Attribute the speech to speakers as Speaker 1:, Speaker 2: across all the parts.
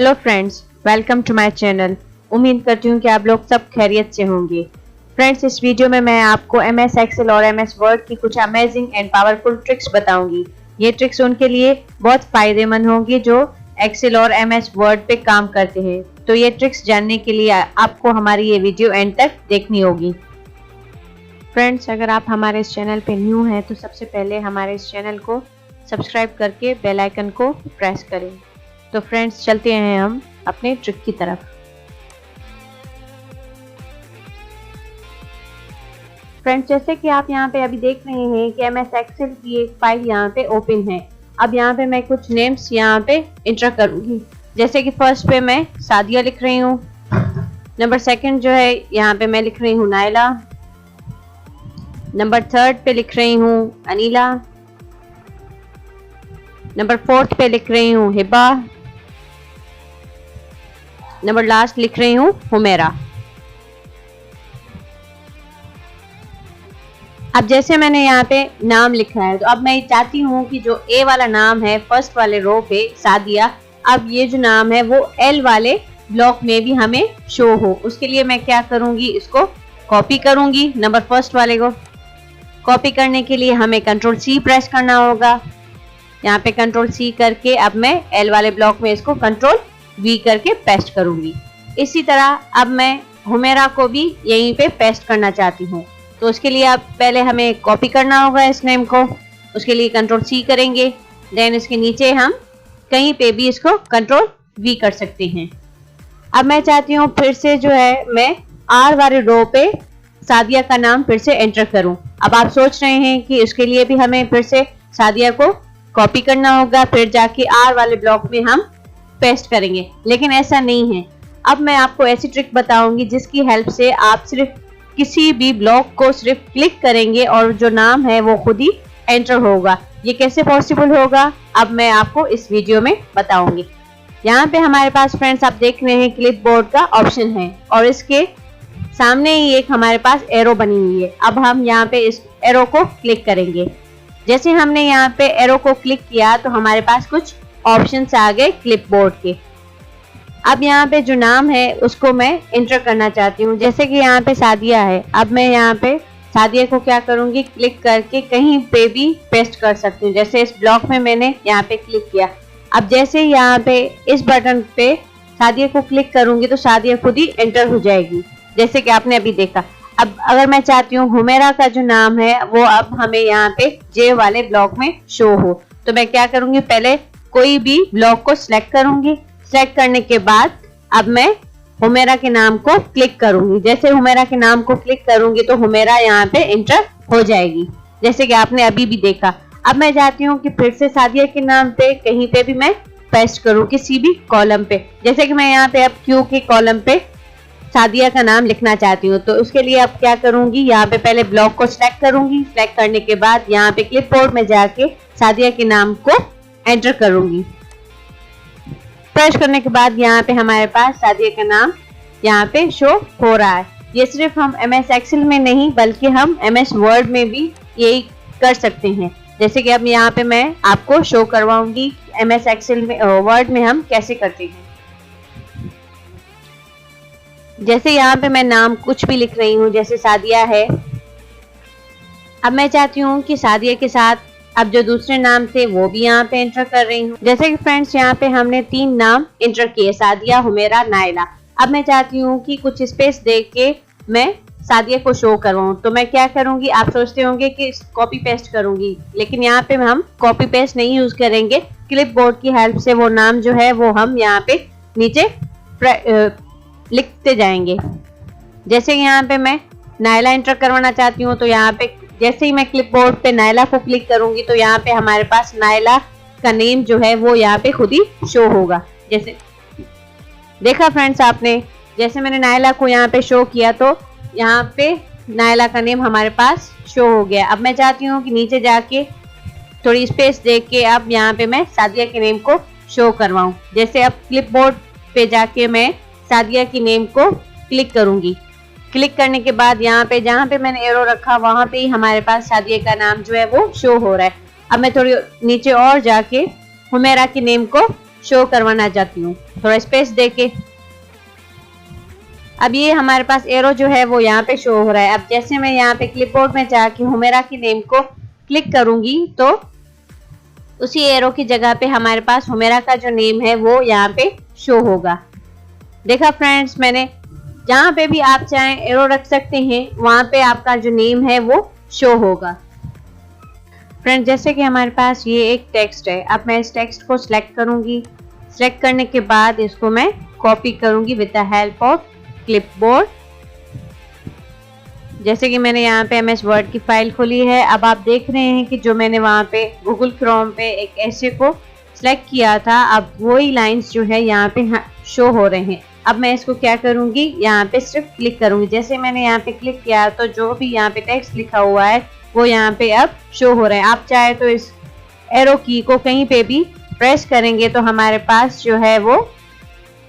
Speaker 1: Hello friends, welcome to my channel. उम्मीद करती हूँ कि आप लोग सब खैरियत से होंगे। फ्रेंड्स, इस वीडियो में मैं आपको MS एक्सेल और MS वर्ड की कुछ अमेजिंग एंड पावरफुल ट्रिक्स बताऊंगी। ये ट्रिक्स उनके लिए बहुत फायदेमंद होंगी जो एक्सेल और MS वर्ड पे काम करते हैं। तो ये ट्रिक्स जानने के लिए आपको हमारी ये वीडियो एंड तक देखनी होगी। फ्रेंड्स, अगर आप हमारे इस चैनल पे न्यू हैं तो सबसे पहले हमारे इस चैनल को सब्सक्राइब करके बेल आइकन को प्रेस करें। तो फ्रेंड्स, चलते हैं हम अपने ट्रिक की तरफ। फ्रेंड्स, जैसे कि आप यहाँ पे अभी देख रहे हैं कि MS एक्सेल की एक फाइल यहाँ पे ओपन है। अब यहाँ पे मैं कुछ नेम्स यहाँ पे इंटर करूंगी। जैसे कि फर्स्ट पे मैं सादिया लिख रही हूँ। नंबर सेकंड जो है यहाँ पे मैं लिख रही हूँ नायला। नंबर थर्ड पे लिख रही हूँ अनीला। नंबर फोर्थ पे लिख रही हूँ हिबा। नंबर लास्ट लिख रही हूँ हुमेरा। अब जैसे मैंने यहाँ पे नाम लिखा है तो अब मैं चाहती हूँ कि जो ए वाला नाम है फर्स्ट वाले रो पे सादिया, अब ये जो नाम है वो एल वाले ब्लॉक में भी हमें शो हो। उसके लिए मैं क्या करूंगी, इसको कॉपी करूंगी। नंबर फर्स्ट वाले को कॉपी करने के लिए हमें कंट्रोल-C प्रेस करना होगा। यहाँ पे कंट्रोल-C करके अब मैं एल वाले ब्लॉक में इसको कंट्रोल-V करके पेस्ट करूंगी। इसी तरह अब मैं हुमेरा को भी यहीं पे पेस्ट करना चाहती हूँ। तो उसके लिए अब पहले हमें कॉपी करना होगा इस नेम को। उसके लिए कंट्रोल-C करेंगे, देन इसके नीचे हम कहीं पे भी इसको कंट्रोल-V कर सकते हैं। अब मैं चाहती हूँ फिर से जो है मैं आर वाले रो पे सादिया का नाम फिर से एंटर करूं। अब आप सोच रहे हैं कि उसके लिए भी हमें फिर से सादिया को कॉपी करना होगा, फिर जाके आर वाले ब्लॉक में हम पेस्ट करेंगे, लेकिन ऐसा नहीं है। अब मैं आपको ऐसी ट्रिक बताऊंगी जिसकी हेल्प से आप सिर्फ किसी भी ब्लॉक को सिर्फ क्लिक करेंगे और जो नाम है वो खुद ही एंटर होगा। ये कैसे पॉसिबल होगा, अब मैं आपको इस वीडियो में बताऊंगी। यहाँ पे हमारे पास फ्रेंड्स आप देख रहे हैं क्लिपबोर्ड का ऑप्शन है और इसके सामने ही एक हमारे पास एरो बनी हुई है। अब हम यहाँ पे इस एरो को क्लिक करेंगे। जैसे हमने यहाँ पे एरो को क्लिक किया तो हमारे पास कुछ ऑप्शंस आ गए क्लिपबोर्ड के। अब यहाँ पे जो नाम है उसको मैं एंटर करना चाहती हूँ। जैसे कि यहाँ पे सादिया है, अब मैं यहाँ पे सादिया को क्या करूंगी, क्लिक करके कहीं पे भी पेस्ट कर सकती हूँ। जैसे इस ब्लॉक में मैंने यहाँ पे क्लिक किया। अब जैसे ही यहाँ पे इस बटन पे सादिया को क्लिक करूंगी तो सादिया खुद ही एंटर हो जाएगी, जैसे कि आपने अभी देखा। अब अगर मैं चाहती हूँ हुमेरा का जो नाम है वो अब हमें यहाँ पे जे वाले ब्लॉक में शो हो, तो मैं क्या करूंगी, पहले कोई भी ब्लॉक को सिलेक्ट करूंगी। सिलेक्ट करने के बाद अब मैं हुमेरा के नाम को क्लिक करूंगी। जैसे हुमेरा के नाम को क्लिक करूंगी तो हुमेरा यहाँ पे एंटर हो जाएगी, जैसे कि आपने अभी भी देखा। अब मैं चाहती हूँ कि फिर से सादिया के नाम पे कहीं पे भी मैं पेस्ट करूँ, किसी भी कॉलम पे। जैसे कि मैं यहाँ पे अब क्यू के कॉलम पे सादिया का नाम लिखना चाहती हूँ, तो उसके लिए अब क्या करूंगी, यहाँ पे पहले ब्लॉक को सिलेक्ट करूंगी। सिलेक्ट करने के बाद यहाँ पे क्लिपबोर्ड में जाके सादिया के नाम को एंटर करूंगी। प्रेस करने के बाद यहाँ पे हमारे पास सादिया का नाम यहाँ पे शो हो रहा है। ये सिर्फ हम MS एक्सेल में नहीं बल्कि हम MS वर्ड में भी यही कर सकते हैं। जैसे कि अब यहाँ पे मैं आपको शो करवाऊंगी MS एक्सेल में वर्ड में हम कैसे करते हैं। जैसे यहाँ पे मैं नाम कुछ भी लिख रही हूँ, जैसे सादिया है। अब मैं चाहती हूँ कि सादिया के साथ अब जो दूसरे नाम थे वो भी यहाँ पे एंटर कर रही हूँ। जैसे कि फ्रेंड्स यहाँ पे हमने 3 नाम एंटर किए, सादिया, हुमेरा, नायला। अब मैं चाहती हूँ कि कुछ स्पेस दे के मैं सादिया को शो करवाऊँ, तो मैं क्या करूंगी, आप सोचते होंगे कि कॉपी पेस्ट करूंगी, लेकिन यहाँ पे हम कॉपी पेस्ट नहीं यूज करेंगे। क्लिपबोर्ड की हेल्प से वो नाम जो है वो हम यहाँ पे नीचे लिखते जाएंगे। जैसे यहाँ पे मैं नायला एंटर करवाना चाहती हूँ, तो यहाँ पे जैसे ही मैं क्लिपबोर्ड पे नायला को क्लिक करूंगी तो यहाँ पे हमारे पास नायला का नेम जो है वो यहाँ पे खुद ही शो होगा। जैसे देखा फ्रेंड्स आपने, जैसे मैंने नायला को यहाँ पे शो किया तो यहाँ पे नायला का नेम हमारे पास शो हो गया। अब मैं चाहती हूँ कि नीचे जाके थोड़ी स्पेस दे के अब यहाँ पे मैं सादिया के नेम को शो करवाऊं। जैसे अब क्लिपबोर्ड पे जाके मैं सादिया की नेम को क्लिक करूंगी। क्लिक करने के बाद यहाँ पे जहाँ पे मैंने एरो रखा वहां पे ही हमारे पास सादिया का नाम जो है वो शो हो रहा है। अब मैं थोड़ी नीचे और जाके हुमेरा की नेम को शो करवाना चाहती हूँ, थोड़ा स्पेस देके। अब ये हमारे पास एरो जो है वो यहाँ पे शो हो रहा है। अब जैसे मैं यहाँ पे क्लिपबोर्ड में जाके हुमेरा की नेम को क्लिक करूंगी तो उसी एरो की जगह पे हमारे पास हुमेरा का जो नेम है वो यहाँ पे शो होगा। देखा फ्रेंड्स, मैंने जहाँ पे भी आप चाहें एरो रख सकते हैं, वहां पे आपका जो नेम है वो शो होगा। फ्रेंड्स, जैसे कि हमारे पास ये एक टेक्स्ट है, अब मैं इस टेक्स्ट को सिलेक्ट करूंगी। सिलेक्ट करने के बाद इसको मैं कॉपी करूंगी with the help of clipboard. जैसे कि मैंने यहाँ पे MS वर्ड की फाइल खोली है। अब आप देख रहे हैं कि जो मैंने वहाँ पे गूगल क्रोम पे एक ऐसे को सिलेक्ट किया था, अब वही लाइंस जो है यहाँ पे शो हो रहे हैं। अब मैं इसको क्या करूंगी, यहाँ पे सिर्फ क्लिक करूंगी। जैसे मैंने यहाँ पे क्लिक किया तो जो भी यहाँ पे टेक्स्ट लिखा हुआ है वो यहाँ पे अब शो हो रहा है। आप चाहे तो इस एरो की को कहीं पे भी प्रेस करेंगे तो हमारे पास जो है वो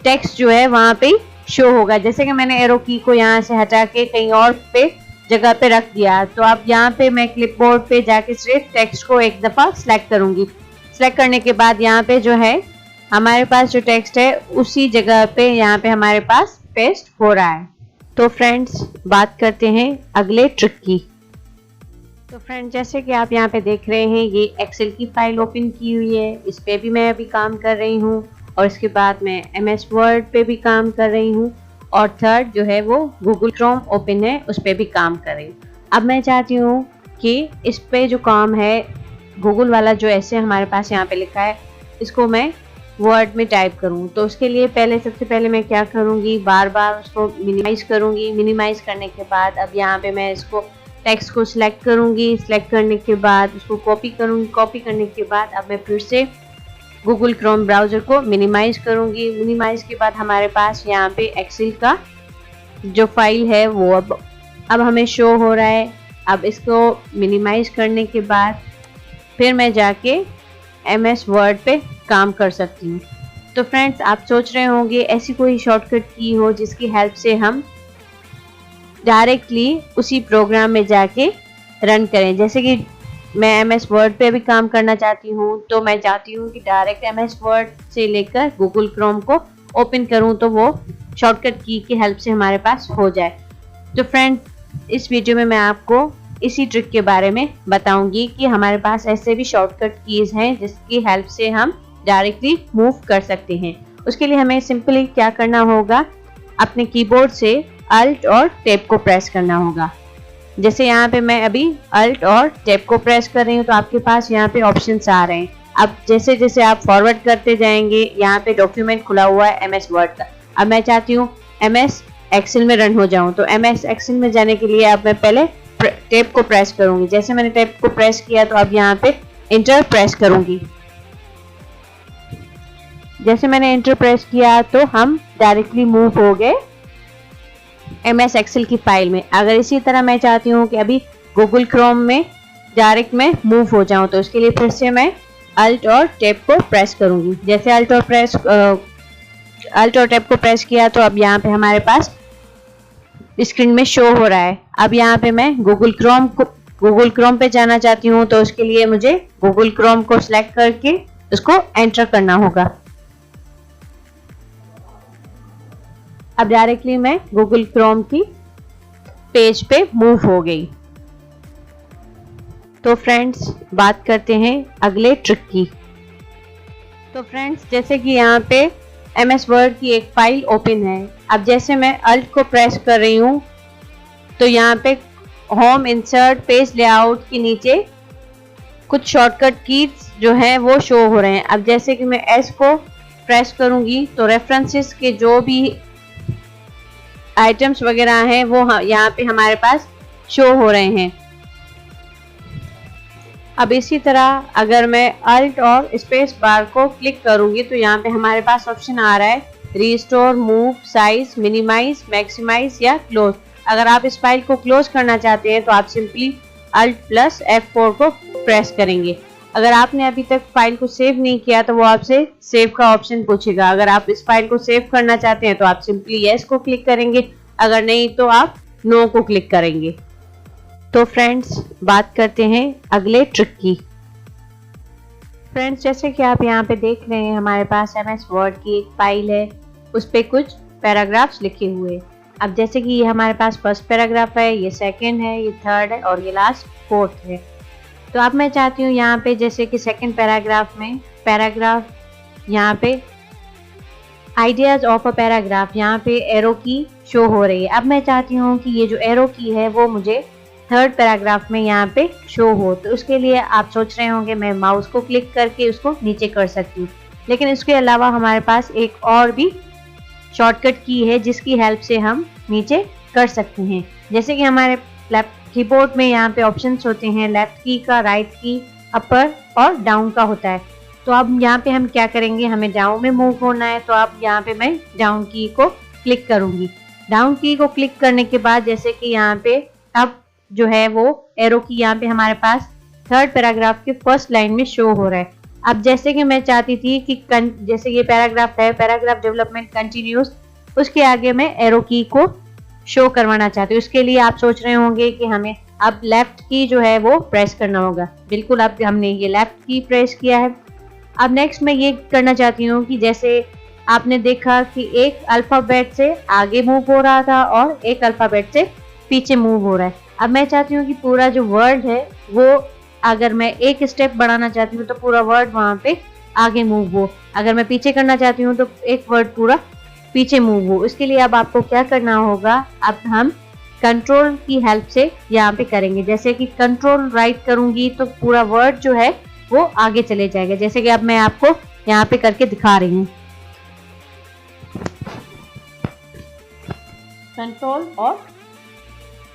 Speaker 1: टेक्स्ट जो है वहाँ पे शो होगा। जैसे कि मैंने एरो की को यहाँ से हटा के कहीं और पे जगह पे रख दिया, तो अब यहाँ पे मैं क्लिपबोर्ड पे जाके सिर्फ टेक्स्ट को एक दफा सिलेक्ट करूंगी। सिलेक्ट करने के बाद यहाँ पे जो है हमारे पास जो टेक्स्ट है उसी जगह पे यहाँ पे हमारे पास पेस्ट हो रहा है। तो फ्रेंड्स, बात करते हैं अगले ट्रिक की। तो फ्रेंड्स, जैसे कि आप यहाँ पे देख रहे हैं, ये एक्सेल की फाइल ओपन की हुई है, इस पे भी मैं अभी काम कर रही हूँ और इसके बाद मैं MS वर्ड पे भी काम कर रही हूँ और थर्ड जो है वो गूगल क्रोम ओपन है, उस पे भी काम कर रही हूँ। अब मैं चाहती हूँ कि इस पे जो काम है गूगल वाला जो ऐसे हमारे पास यहाँ पे लिखा है, इसको मैं वर्ड में टाइप करूँ। तो उसके लिए सबसे पहले मैं क्या करूँगी, बार बार उसको मिनिमाइज करूँगी। मिनिमाइज करने के बाद अब यहाँ पे मैं इसको टेक्स्ट को सिलेक्ट करूँगी। सिलेक्ट करने के बाद उसको कॉपी करूँगी। कॉपी करने के बाद अब मैं फिर से गूगल क्रोम ब्राउज़र को मिनिमाइज करूँगी। मिनिमाइज के बाद हमारे पास यहाँ पे एक्सेल का जो फाइल है वो अब हमें शो हो रहा है। अब इसको मिनिमाइज करने के बाद फिर मैं जाके MS वर्ड पे काम कर सकती हूँ। तो फ्रेंड्स, आप सोच रहे होंगे ऐसी कोई शॉर्टकट की हो जिसकी हेल्प से हम डायरेक्टली उसी प्रोग्राम में जाके रन करें। जैसे कि मैं MS वर्ड पे भी काम करना चाहती हूँ, तो मैं चाहती हूँ कि डायरेक्ट MS वर्ड से लेकर गूगल क्रोम को ओपन करूँ तो वो शॉर्टकट की हेल्प से हमारे पास हो जाए। तो फ्रेंड्स, इस वीडियो में मैं आपको इसी ट्रिक के बारे में बताऊंगी कि हमारे पास ऐसे भी शॉर्टकट कीज हैं जिसकी हेल्प से हम डायरेक्टली मूव कर सकते हैं। उसके लिए हमें सिंपली क्या करना होगा, अपने कीबोर्ड से अल्ट और टैब को प्रेस करना होगा। जैसे यहाँ पे मैं अभी अल्ट और टैब को प्रेस कर रही हूँ तो आपके पास यहाँ पे ऑप्शंस आ रहे हैं। अब जैसे जैसे आप फॉरवर्ड करते जाएंगे, यहाँ पे डॉक्यूमेंट खुला हुआ है MS वर्ड का। अब मैं चाहती हूँ MS एक्सेल में रन हो जाऊँ, तो MS एक्सेल में जाने के लिए अब मैं पहले टैब को प्रेस करूंगी। जैसे मैंने टैब को प्रेस किया तो अब यहाँ पे एंटर प्रेस करूंगी। जैसे मैंने एंटर प्रेस किया तो हम डायरेक्टली मूव हो गए MS एक्सेल की फाइल में। अगर इसी तरह मैं चाहती हूँ कि अभी गूगल क्रोम में डायरेक्ट में मूव हो जाऊं, तो उसके लिए फिर से मैं अल्ट और टैब को प्रेस करूंगी। जैसे अल्ट और टैब को प्रेस किया तो अब यहाँ पे हमारे पास स्क्रीन में शो हो रहा है। अब यहाँ पे मैं गूगल क्रोम पे जाना चाहती हूँ, तो उसके लिए मुझे गूगल क्रोम को सिलेक्ट करके उसको एंटर करना होगा। अब डायरेक्टली मैं गूगल क्रोम की पेज पे मूव हो गई। तो फ्रेंड्स, बात करते हैं अगले ट्रिक की। तो फ्रेंड्स, जैसे कि यहाँ पे MS वर्ड की एक फाइल ओपन है। अब जैसे मैं अल्ट को प्रेस कर रही हूँ तो यहाँ पे होम, इंसर्ट, पेज लेआउट के नीचे कुछ शॉर्टकट कीज जो है वो शो हो रहे हैं। अब जैसे कि मैं S को प्रेस करूंगी तो रेफरेंसेस के जो भी आइटम्स वगैरह हैं वो यहाँ पे हमारे पास शो हो रहे हैं। अब इसी तरह अगर मैं अल्ट और स्पेस बार को क्लिक करूंगी तो यहाँ पे हमारे पास ऑप्शन आ रहा है restore, move, size, minimise, maximise या क्लोज। अगर आप इस फाइल को क्लोज करना चाहते हैं तो आप सिंपली अल्ट प्लस F4 को प्रेस करेंगे। अगर आपने अभी तक फाइल को सेव नहीं किया तो वो आपसे सेव का ऑप्शन पूछेगा। अगर आप इस फाइल को सेव करना चाहते हैं तो आप सिंपली यस को क्लिक करेंगे, अगर नहीं तो आप नो को क्लिक करेंगे। तो फ्रेंड्स, बात करते हैं अगले ट्रिक की। फ्रेंड्स, जैसे कि आप यहाँ पे देख रहे हैं हमारे पास MS वर्ड की एक फाइल है, उस पे कुछ पैराग्राफ्स लिखे हुए। अब जैसे कि ये हमारे पास फर्स्ट पैराग्राफ है, ये सेकंड है, ये थर्ड है और ये लास्ट फोर्थ है। तो अब मैं चाहती हूँ यहाँ पे जैसे कि सेकंड पैराग्राफ में पैराग्राफ यहाँ पे आइडियाज ऑफ अ पैराग्राफ यहाँ पे एरो की शो हो रही है। अब मैं चाहती हूँ कि ये जो एरो की है वो मुझे थर्ड पैराग्राफ में यहाँ पे शो हो। तो उसके लिए आप सोच रहे होंगे मैं माउस को क्लिक करके उसको नीचे कर सकती हूँ, लेकिन इसके अलावा हमारे पास एक और भी शॉर्टकट की है जिसकी हेल्प से हम नीचे कर सकते हैं। जैसे कि हमारे कीबोर्ड में यहाँ पे ऑप्शंस होते हैं, लेफ्ट की का, राइट की, अपर और डाउन का होता है। तो अब यहाँ पे हम क्या करेंगे, हमें डाउन में मूव होना है, तो अब यहाँ पे मैं डाउन की को क्लिक करूंगी। डाउन की को क्लिक करने के बाद जैसे कि यहाँ पे अब जो है वो एरो की यहाँ पे हमारे पास थर्ड पैराग्राफ के फर्स्ट लाइन में शो हो रहा है। अब जैसे कि मैं चाहती थी कि जैसे ये पैराग्राफ है, पैराग्राफ डेवलपमेंट कंटिन्यूस, उसके आगे मैं एरो की को शो करवाना चाहती हूँ। उसके लिए आप सोच रहे होंगे कि हमें अब लेफ्ट की जो है वो प्रेस करना होगा। बिल्कुल, अब हमने ये लेफ्ट की प्रेस किया है। अब नेक्स्ट मैं ये करना चाहती हूँ कि जैसे आपने देखा कि एक अल्फाबेट से आगे मूव हो रहा था और एक अल्फाबेट से पीछे मूव हो रहा है। अब मैं चाहती हूँ कि पूरा जो वर्ड है वो, अगर मैं एक स्टेप बढ़ाना चाहती हूँ तो पूरा वर्ड वहां पे आगे मूव हो, अगर मैं पीछे करना चाहती हूँ तो एक वर्ड पूरा पीछे मूव हो। इसके लिए अब आपको क्या करना होगा, अब हम कंट्रोल की हेल्प से यहाँ पे करेंगे। जैसे कि कंट्रोल राइट करूंगी तो पूरा वर्ड जो है वो आगे चले जाएगा, जैसे कि अब मैं आपको यहाँ पे करके दिखा रही हूँ। कंट्रोल और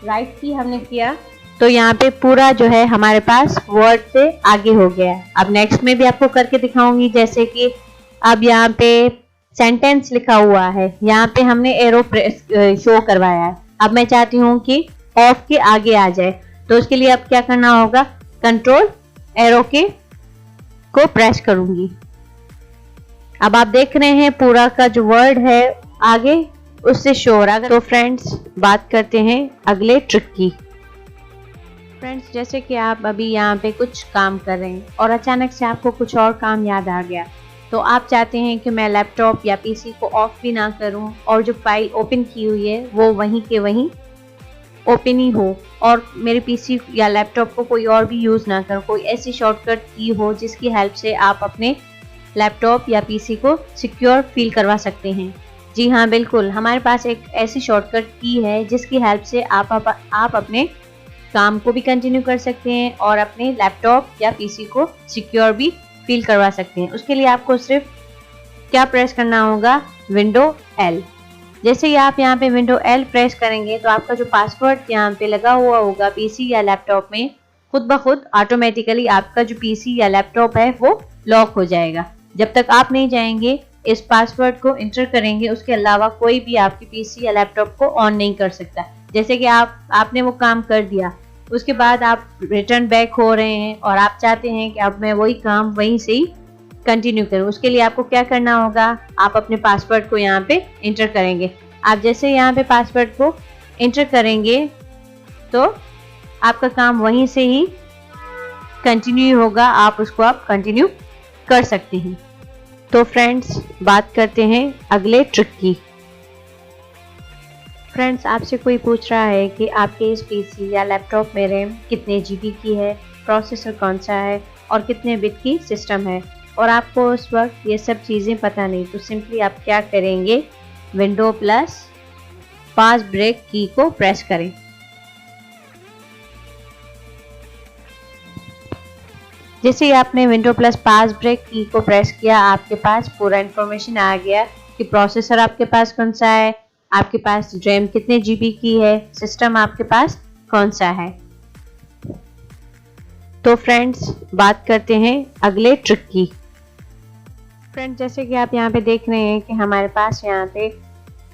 Speaker 1: राइट की हमने किया तो यहाँ पे पूरा जो है हमारे पास वर्ड से आगे हो गया। अब नेक्स्ट में भी आपको करके दिखाऊंगी। जैसे कि अब यहाँ पे सेंटेंस लिखा हुआ है, यहाँ पे हमने एरो शो करवाया है। अब मैं चाहती हूँ कि ऑफ के आगे आ जाए, तो उसके लिए अब क्या करना होगा, कंट्रोल एरो के को प्रेस करूंगी। अब आप देख रहे हैं पूरा का जो वर्ड है आगे उससे शो हो रहा है। तो फ्रेंड्स, बात करते हैं अगले ट्रिक की। फ्रेंड्स, जैसे कि आप अभी यहाँ पे कुछ काम कर रहे हैं और अचानक से आपको कुछ और काम याद आ गया, तो आप चाहते हैं कि मैं लैपटॉप या पीसी को ऑफ भी ना करूं और जो फाइल ओपन की हुई है वो वहीं के वहीं ओपन ही हो और मेरे पीसी या लैपटॉप को कोई और भी यूज़ ना करो। कोई ऐसी शॉर्टकट की हो जिसकी हेल्प से आप अपने लैपटॉप या पीसी को सिक्योर फील करवा सकते हैं। जी हाँ, बिल्कुल, हमारे पास एक ऐसी शॉर्टकट की है जिसकी हेल्प से आप अपने काम को भी कंटिन्यू कर सकते हैं और अपने लैपटॉप या पीसी को सिक्योर भी फील करवा सकते हैं। उसके लिए आपको सिर्फ क्या प्रेस करना होगा, विंडो L। जैसे ही आप यहाँ पे विंडो L प्रेस करेंगे तो आपका जो पासवर्ड यहाँ पे लगा हुआ होगा पीसी या लैपटॉप में, खुद ब खुद ऑटोमेटिकली आपका जो पीसी या लैपटॉप है वो लॉक हो जाएगा। जब तक आप नहीं जाएंगे इस पासवर्ड को इंटर करेंगे, उसके अलावा कोई भी आपकी पीसी या लैपटॉप को ऑन नहीं कर सकता। जैसे कि आपने वो काम कर दिया, उसके बाद आप रिटर्न बैक हो रहे हैं और आप चाहते हैं कि अब मैं वही काम वहीं से ही कंटिन्यू करूं। उसके लिए आपको क्या करना होगा, आप अपने पासवर्ड को यहाँ पे इंटर करेंगे। आप जैसे यहाँ पे पासवर्ड को इंटर करेंगे तो आपका काम वहीं से ही कंटिन्यू होगा, आप उसको आप कंटिन्यू कर सकते हैं। तो फ्रेंड्स, बात करते हैं अगले ट्रिक की। फ्रेंड्स, आपसे कोई पूछ रहा है कि आपके इस पीसी या लैपटॉप में रैम कितने जीबी की है, प्रोसेसर कौन सा है और कितने बिट की सिस्टम है, और आपको उस वक्त ये सब चीज़ें पता नहीं, तो सिंपली आप क्या करेंगे, विंडो प्लस पास ब्रेक की को प्रेस करें। जैसे ही आपने विंडो प्लस पास ब्रेक की को प्रेस किया, आपके पास पूरा इन्फॉर्मेशन आ गया कि प्रोसेसर आपके पास कौन सा है, आपके पास रैम कितने जीबी की है, सिस्टम आपके पास कौन सा है। तो फ्रेंड्स, बात करते हैं अगले ट्रिक की। फ्रेंड्स, जैसे कि आप यहाँ पे देख रहे हैं कि हमारे पास यहाँ पे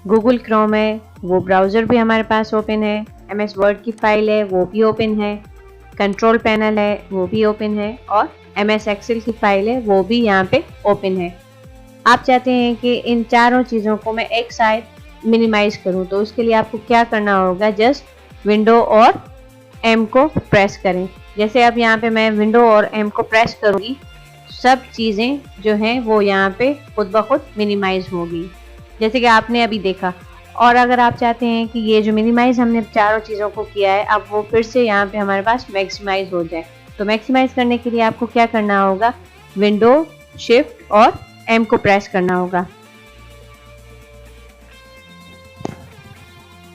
Speaker 1: गूगल क्रोम है, वो ब्राउज़र भी हमारे पास ओपन है, MS वर्ड की फाइल है वो भी ओपन है, कंट्रोल पैनल है वो भी ओपन है और MS एक्सेल की फाइल है वो भी यहाँ पे ओपन है। आप चाहते हैं कि इन चारों चीज़ों को मैं एक साथ मिनिमाइज करूं, तो उसके लिए आपको क्या करना होगा, जस्ट विंडो और M को प्रेस करें। जैसे अब यहाँ पे मैं विंडो और M को प्रेस करूंगी, सब चीज़ें जो हैं वो यहाँ पे खुद ब खुद मिनिमाइज होगी, जैसे कि आपने अभी देखा। और अगर आप चाहते हैं कि ये जो मिनिमाइज हमने चारों चीज़ों को किया है अब वो फिर से यहाँ पे हमारे पास मैक्सिमाइज हो जाए, तो मैक्सिमाइज करने के लिए आपको क्या करना होगा, विंडो शिफ्ट और एम को प्रेस करना होगा।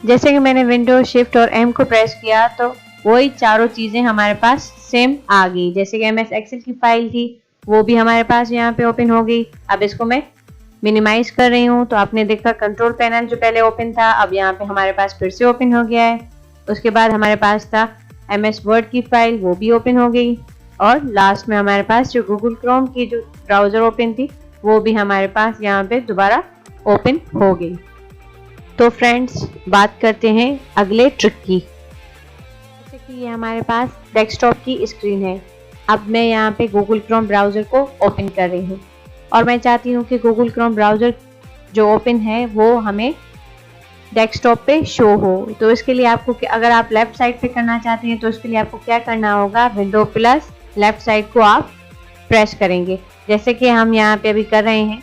Speaker 1: जैसे कि मैंने विंडो शिफ्ट और एम को प्रेस किया तो वही चारों चीज़ें हमारे पास सेम आ गई। जैसे कि एमएस एक्सेल की फाइल थी वो भी हमारे पास यहाँ पे ओपन हो गई। अब इसको मैं मिनिमाइज कर रही हूँ तो आपने देखा कंट्रोल पैनल जो पहले ओपन था अब यहाँ पे हमारे पास फिर से ओपन हो गया है। उसके बाद हमारे पास था एमएस वर्ड की फाइल, वो भी ओपन हो गई। और लास्ट में हमारे पास जो गूगल क्रोम की जो ब्राउज़र ओपन थी वो भी हमारे पास यहाँ पे दोबारा ओपन हो गई। तो फ्रेंड्स बात करते हैं अगले ट्रिक की। जैसे कि ये हमारे पास डेस्कटॉप की स्क्रीन है। अब मैं यहाँ पे गूगल क्रोम ब्राउज़र को ओपन कर रही हूँ और मैं चाहती हूँ कि गूगल क्रोम ब्राउज़र जो ओपन है वो हमें डेस्कटॉप पे शो हो। तो इसके लिए आपको अगर आप लेफ़्ट साइड पे करना चाहते हैं तो इसके लिए आपको क्या करना होगा, विंडो प्लस लेफ़्ट साइड को आप प्रेस करेंगे, जैसे कि हम यहाँ पे अभी कर रहे हैं।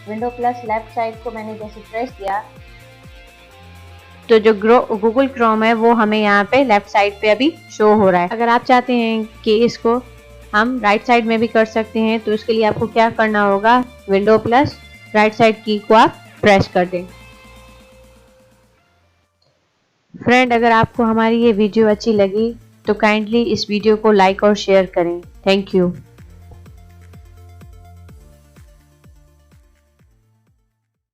Speaker 1: विंडो प्लस लेफ़्ट साइड को मैंने जैसे प्रेस किया तो जो गूगल क्रोम है वो हमें यहाँ पे लेफ़्ट साइड पे अभी शो हो रहा है। अगर आप चाहते हैं कि इसको हम राइट साइड में भी कर सकते हैं तो इसके लिए आपको क्या करना होगा, विंडो प्लस राइट साइड की को आप प्रेस कर दें। फ्रेंड अगर आपको हमारी ये वीडियो अच्छी लगी तो काइंडली इस वीडियो को लाइक और शेयर करें। Thank you.